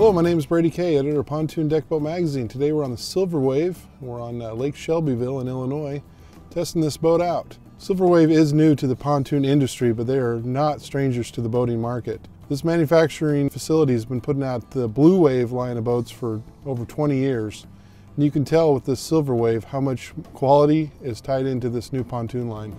Hello, my name is Brady Kay, editor of Pontoon Deck Boat Magazine. Today we're on the Silver Wave. We're on Lake Shelbyville in Illinois, testing this boat out. Silver Wave is new to the pontoon industry, but they are not strangers to the boating market. This manufacturing facility has been putting out the Blue Wave line of boats for over 20 years. And you can tell with this Silver Wave how much quality is tied into this new pontoon line.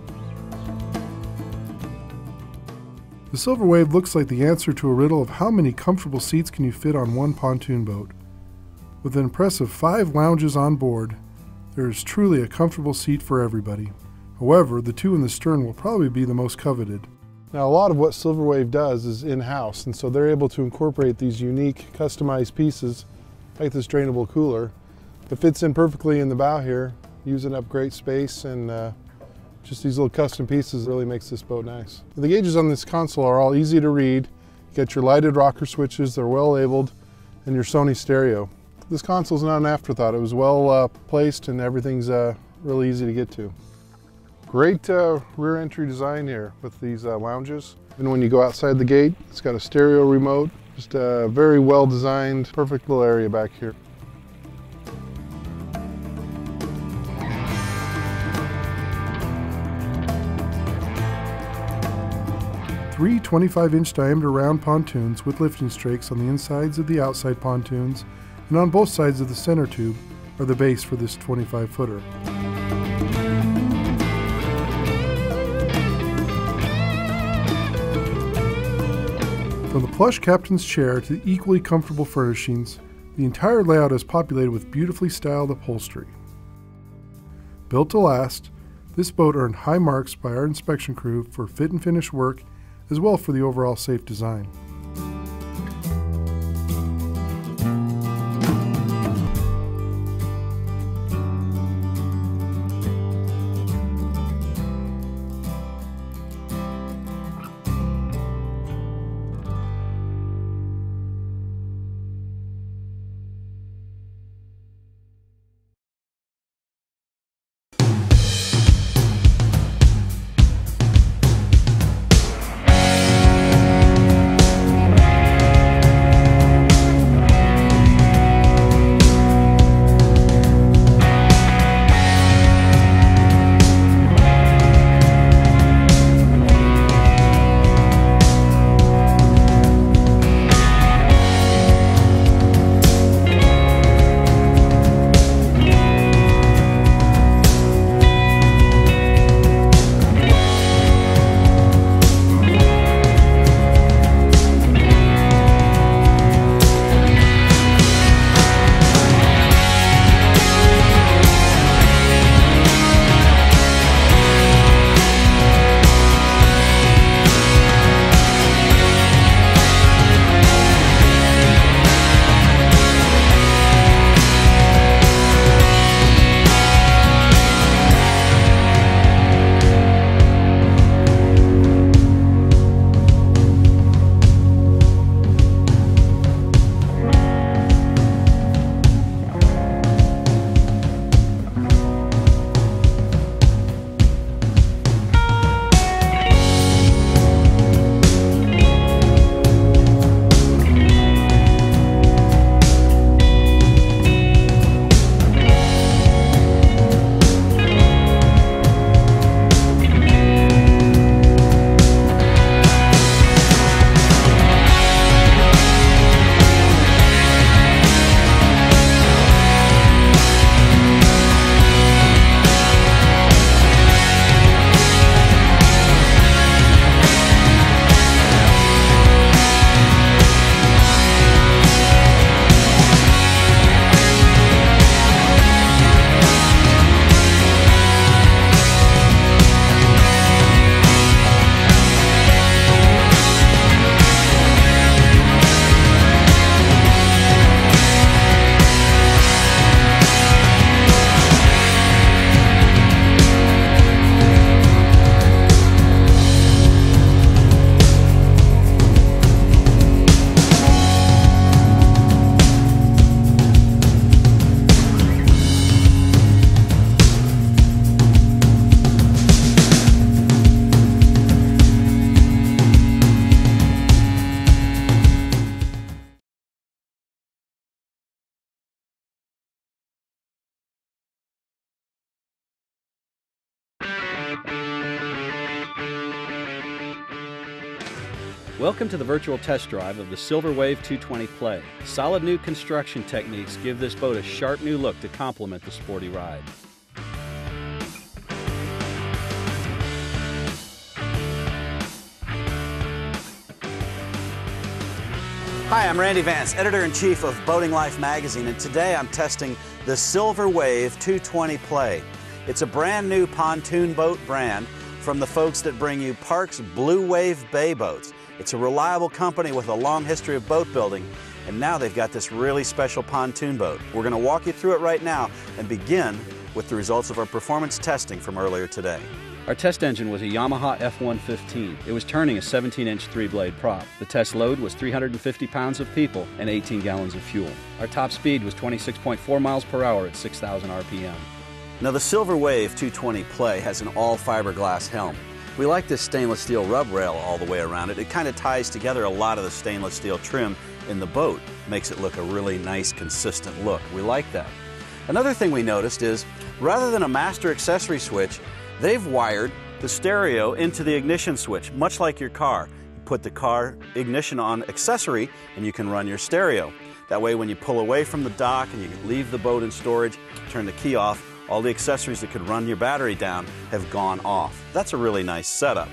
The Silver Wave looks like the answer to a riddle of how many comfortable seats can you fit on one pontoon boat. With an impressive 5 lounges on board, there is truly a comfortable seat for everybody. However, the 2 in the stern will probably be the most coveted. Now, a lot of what Silver Wave does is in-house, and so they're able to incorporate these unique customized pieces like this drainable cooler. It fits in perfectly in the bow here, using up great space, and just these little custom pieces really makes this boat nice. The gauges on this console are all easy to read. You got your lighted rocker switches, they're well labeled, and your Sony stereo. This console's not an afterthought. It was well placed and everything's really easy to get to. Great rear entry design here with these lounges. And when you go outside the gate, it's got a stereo remote. Just a very well designed, perfect little area back here. 3 25-inch diameter round pontoons with lifting strakes on the insides of the outside pontoons and on both sides of the center tube are the base for this 25-footer. From the plush captain's chair to the equally comfortable furnishings, the entire layout is populated with beautifully styled upholstery. Built to last, this boat earned high marks by our inspection crew for fit and finish work, as well for the overall safe design. Welcome to the virtual test drive of the Silver Wave 220 Play. Solid new construction techniques give this boat a sharp new look to complement the sporty ride. Hi, I'm Randy Vance, Editor-in-Chief of Boating Life magazine, and today I'm testing the Silver Wave 220 Play. It's a brand new pontoon boat brand from the folks that bring you Park's Blue Wave Bay boats. It's a reliable company with a long history of boat building, and now they've got this really special pontoon boat. We're going to walk you through it right now and begin with the results of our performance testing from earlier today. Our test engine was a Yamaha F115. It was turning a 17-inch 3-blade prop. The test load was 350 pounds of people and 18 gallons of fuel. Our top speed was 26.4 miles per hour at 6,000 RPM. Now the Silver Wave 220 Play has an all fiberglass helm. We like this stainless steel rub rail all the way around it. It kind of ties together a lot of the stainless steel trim in the boat. Makes it look a really nice, consistent look. We like that. Another thing we noticed is, rather than a master accessory switch, they've wired the stereo into the ignition switch, much like your car. You put the car ignition on accessory and you can run your stereo. That way when you pull away from the dock and you leave the boat in storage, turn the key off, all the accessories that could run your battery down have gone off. That's a really nice setup.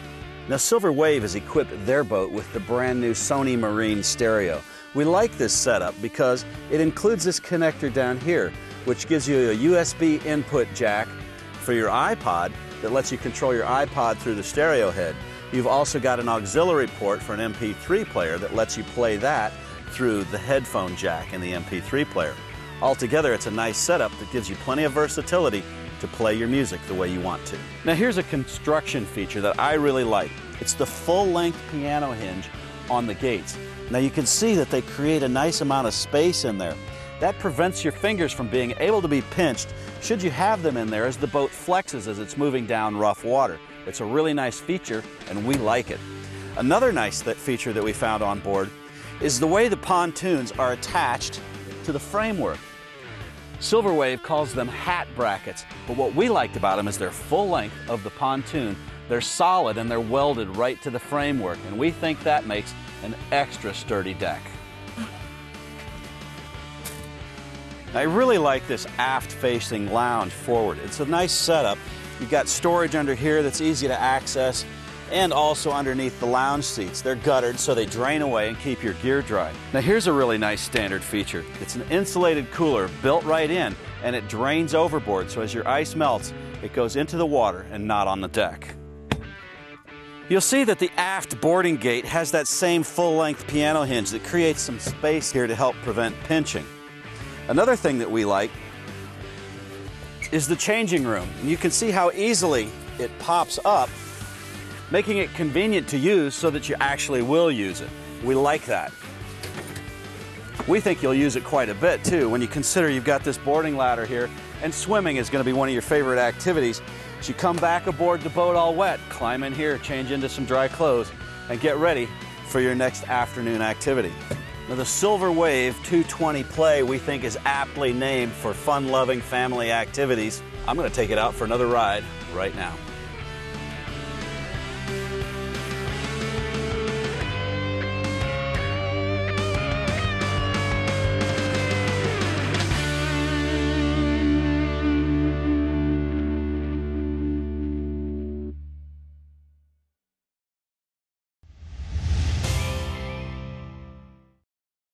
Now Silver Wave has equipped their boat with the brand new Sony Marine stereo. We like this setup because it includes this connector down here, which gives you a USB input jack for your iPod that lets you control your iPod through the stereo head. You've also got an auxiliary port for an MP3 player that lets you play that through the headphone jack in the MP3 player. Altogether, it's a nice setup that gives you plenty of versatility to play your music the way you want to. Now here's a construction feature that I really like. It's the full-length piano hinge on the gates. Now you can see that they create a nice amount of space in there. That prevents your fingers from being able to be pinched should you have them in there as the boat flexes as it's moving down rough water. It's a really nice feature and we like it. Another nice feature that we found on board is the way the pontoons are attached to the framework. Silver Wave calls them hat brackets, but what we liked about them is they're full length of the pontoon. They're solid and they're welded right to the framework, and we think that makes an extra sturdy deck. I really like this aft-facing lounge forward. It's a nice setup. You've got storage under here that's easy to access, and also underneath the lounge seats. They're guttered so they drain away and keep your gear dry. Now here's a really nice standard feature. It's an insulated cooler built right in, and it drains overboard, so as your ice melts, it goes into the water and not on the deck. You'll see that the aft boarding gate has that same full-length piano hinge that creates some space here to help prevent pinching. Another thing that we like is the changing room. And you can see how easily it pops up, making it convenient to use so that you actually will use it. We like that. We think you'll use it quite a bit too when you consider you've got this boarding ladder here, and swimming is going to be one of your favorite activities. As you come back aboard the boat all wet, climb in here, change into some dry clothes, and get ready for your next afternoon activity. Now the Silver Wave 220 Play we think is aptly named for fun-loving family activities. I'm going to take it out for another ride right now.